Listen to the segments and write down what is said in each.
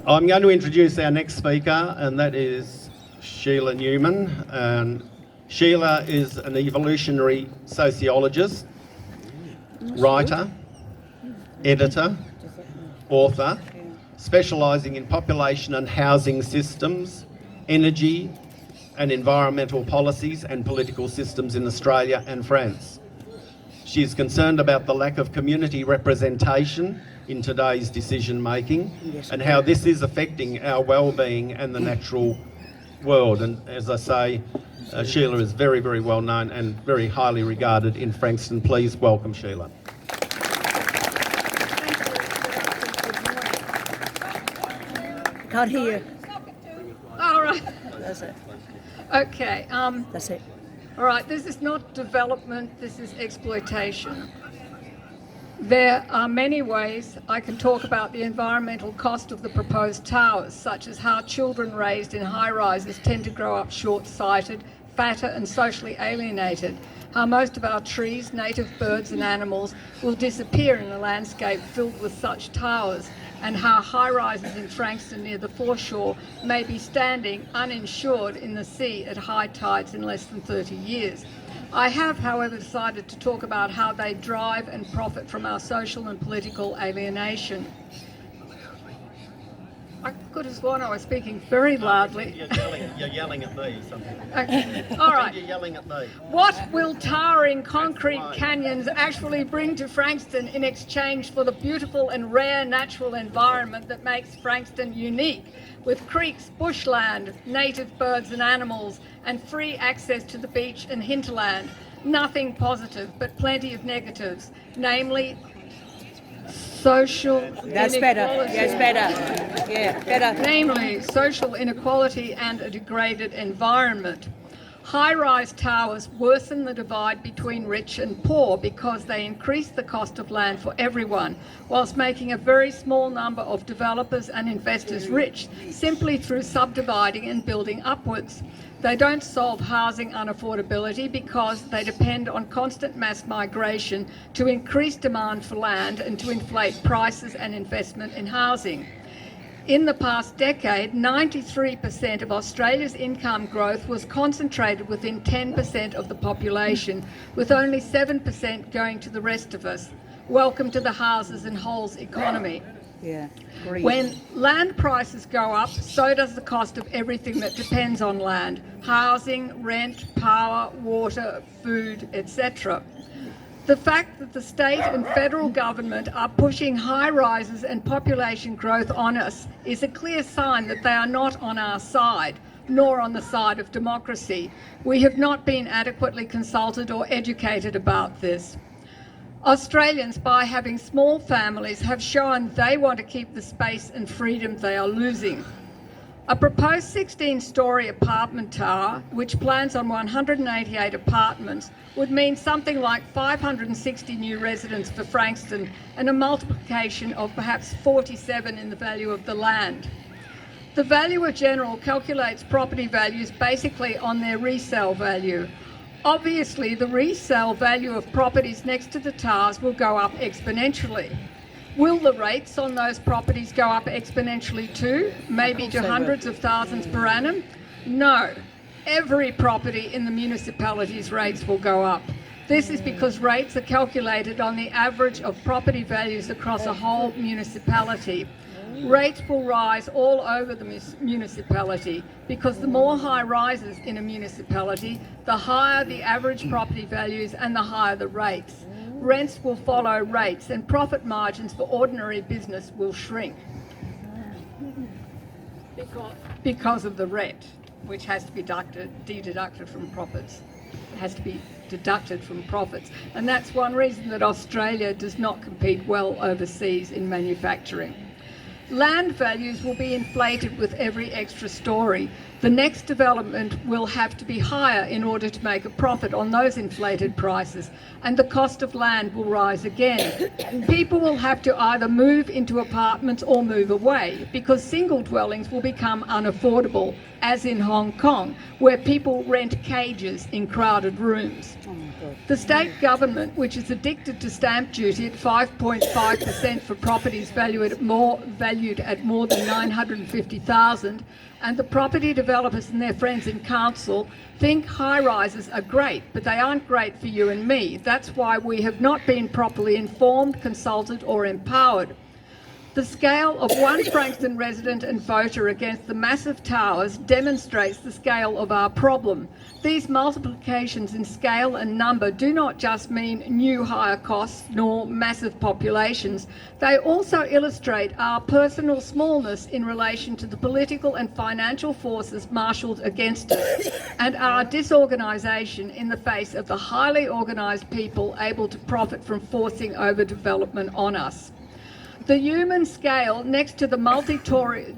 I'm going to introduce our next speaker, and that is SHEILA NEWMAN. And SHEILA is an evolutionary sociologist, writer, editor, author, specialising in population and housing systems, energy and environmental policies and political systems in Australia and France. She is concerned about the lack of community representation in today's decision making and how this is affecting our well-being and the natural world. And as I say, SHEILA is very, very well known and very highly regarded in Frankston. Please welcome SHEILA. Can't hear. All right. That's it. Okay. That's it. All right. This is not development. This is exploitation. There are many ways I can talk about the environmental cost of the proposed towers, such as how children raised in high-rises tend to grow up short-sighted, fatter and socially alienated, how most of our trees, native birds and animals will disappear in a landscape filled with such towers, and how high-rises in Frankston near the foreshore may be standing uninsured in the sea at high tides in less than 30 years. I have, however, decided to talk about how they drive and profit from our social and political alienation. I could have sworn I was speaking very loudly. You're yelling at me. Okay. All right. You're yelling at me. What will towering concrete canyons actually bring to Frankston in exchange for the beautiful and rare natural environment that makes Frankston unique, with creeks, bushland, native birds and animals, and free access to the beach and hinterland? Nothing positive, but plenty of negatives, namely social That's inequality. better. Yes, better. Yeah, better. Namely social inequality and a degraded environment. High-rise towers worsen the divide between rich and poor because they increase the cost of land for everyone, whilst making a very small number of developers and investors rich simply through subdividing and building upwards. They don't solve housing unaffordability because they depend on constant mass migration to increase demand for land and to inflate prices and investment in housing. In the past decade, 93% of Australia's income growth was concentrated within 10% of the population, with only 7% going to the rest of us. Welcome to the houses and holes economy. Yeah. When land prices go up, so does the cost of everything that depends on land: housing, rent, power, water, food, etc. The fact that the state and federal government are pushing high rises and population growth on us is a clear sign that they are not on our side, nor on the side of democracy. We have not been adequately consulted or educated about this. Australians, by having small families, have shown they want to keep the space and freedom they are losing. A proposed 16-storey apartment tower, which plans on 188 apartments, would mean something like 560 new residents for Frankston and a multiplication of perhaps 47 in the value of the land. The Valuer General calculates property values basically on their resale value. Obviously, the resale value of properties next to the towers will go up exponentially. Will the rates on those properties go up exponentially too, maybe to hundreds of thousands per annum? No. Every property in the municipality's rates will go up. This is because rates are calculated on the average of property values across a whole municipality. Rates will rise all over the municipality because the more high rises in a municipality, the higher the average property values and the higher the rates. Rents will follow rates and profit margins for ordinary business will shrink because of the rent, which has to be deducted from profits. It has to be deducted from profits. And that's one reason that Australia does not compete well overseas in manufacturing. Land values will be inflated with every extra story. The next development will have to be higher in order to make a profit on those inflated prices, and the cost of land will rise again. People will have to either move into apartments or move away because single dwellings will become unaffordable, as in Hong Kong, where people rent cages in crowded rooms. The state government, which is addicted to stamp duty at 5.5% for properties valued at more than 950,000, and the property developers and their friends in council think high-rises are great, but they aren't great for you and me. That's why we have not been properly informed, consulted or empowered. The scale of one Frankston resident and voter against the massive towers demonstrates the scale of our problem. These multiplications in scale and number do not just mean new higher costs nor massive populations. They also illustrate our personal smallness in relation to the political and financial forces marshalled against us, and our disorganisation in the face of the highly organised people able to profit from forcing overdevelopment on us. The human scale next to the multi-storey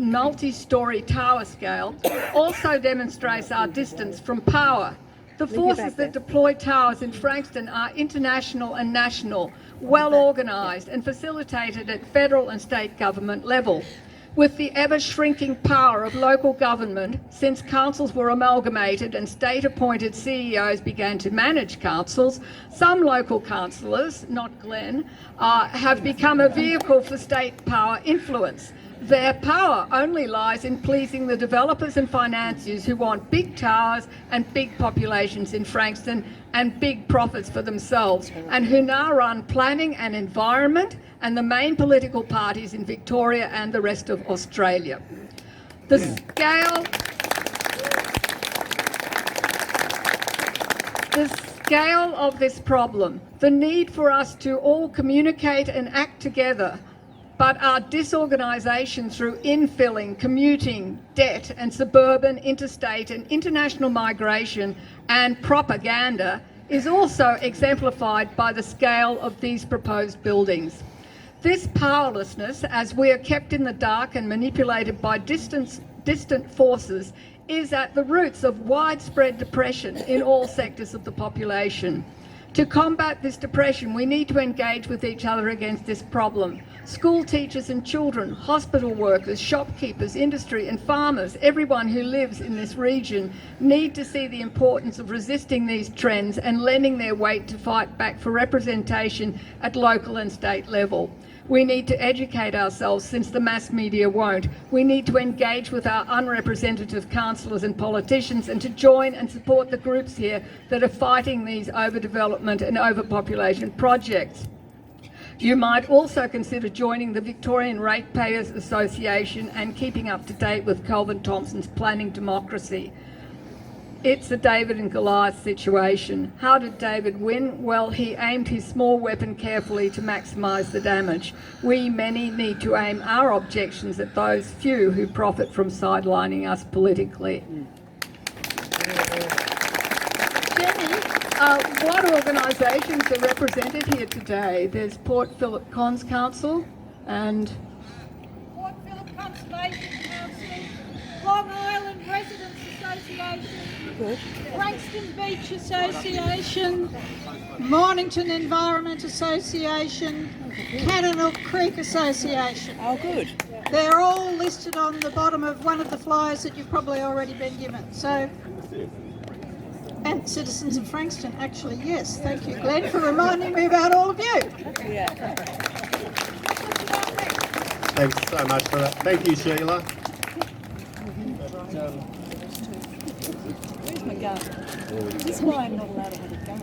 tower scale also demonstrates our distance from power. The forces that deploy towers in Frankston are international and national, well organised and facilitated at federal and state government level. With the ever-shrinking power of local government, since councils were amalgamated and state-appointed CEOs began to manage councils, some local councillors, not Glenn, have become a vehicle for state power influence. Their power only lies in pleasing the developers and financiers who want big towers and big populations in Frankston and big profits for themselves, and who now run planning and environment and the main political parties in Victoria and the rest of Australia. The scale of this problem, the need for us to all communicate and act together, but our disorganisation through infilling, commuting, debt and suburban, interstate and international migration and propaganda is also exemplified by the scale of these proposed buildings. This powerlessness, as we are kept in the dark and manipulated by distant forces, is at the roots of widespread depression in all sectors of the population. To combat this depression, we need to engage with each other against this problem. School teachers and children, hospital workers, shopkeepers, industry and farmers, everyone who lives in this region need to see the importance of resisting these trends and lending their weight to fight back for representation at local and state level. We need to educate ourselves, since the mass media won't. We need to engage with our unrepresentative councillors and politicians and to join and support the groups here that are fighting these overdevelopment and overpopulation projects. You might also consider joining the Victorian Ratepayers Association and keeping up to date with Kelvin Thompson's Planning Democracy. It's a David and Goliath situation. How did David win? Well, he aimed his small weapon carefully to maximise the damage. We, many, need to aim our objections at those few who profit from sidelining us politically. Jenny, what organisations are represented here today? There's Port Phillip Cons Council and... Port Phillip Conservation Council, Long Island Residents Association, Frankston Beach Association, Mornington Environment Association, Cannonook Creek Association. Oh, good. They're all listed on the bottom of one of the flyers that you've probably already been given. So, and Citizens of Frankston, actually, yes. Thank you, Glenn, for reminding me about all of you. Yeah. Thanks so much for that. Thank you, Sheila. Where's my gun? This is why I'm not allowed to have a gun.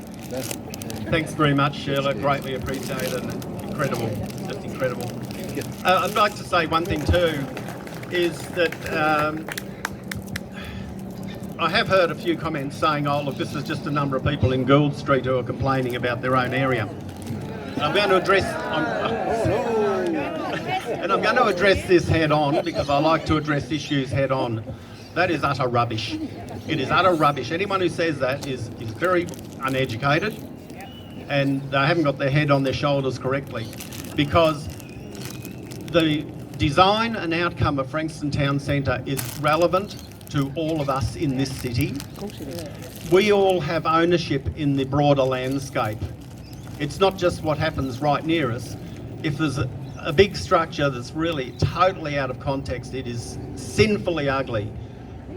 Thanks very much, Sheila. Greatly appreciated. Incredible. Just incredible. I'd like to say one thing too, is that I have heard a few comments saying, oh look, this is just a number of people in Gould Street who are complaining about their own area. I'm going to address... And I'm going to address this head on, because I like to address issues head on. That is utter rubbish. It is utter rubbish. Anyone who says that is very uneducated, and they haven't got their head on their shoulders correctly, because the design and outcome of Frankston Town Centre is relevant to all of us in this city. Of course it is. We all have ownership in the broader landscape. It's not just what happens right near us. If there's a big structure that's really totally out of context, it is sinfully ugly.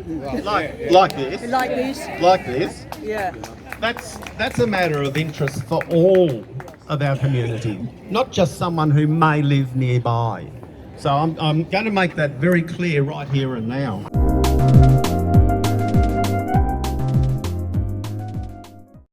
like this, Like this? like this, Yeah. that's a matter of interest for all of our community, not just someone who may live nearby. So I'm going to make that very clear right here and now.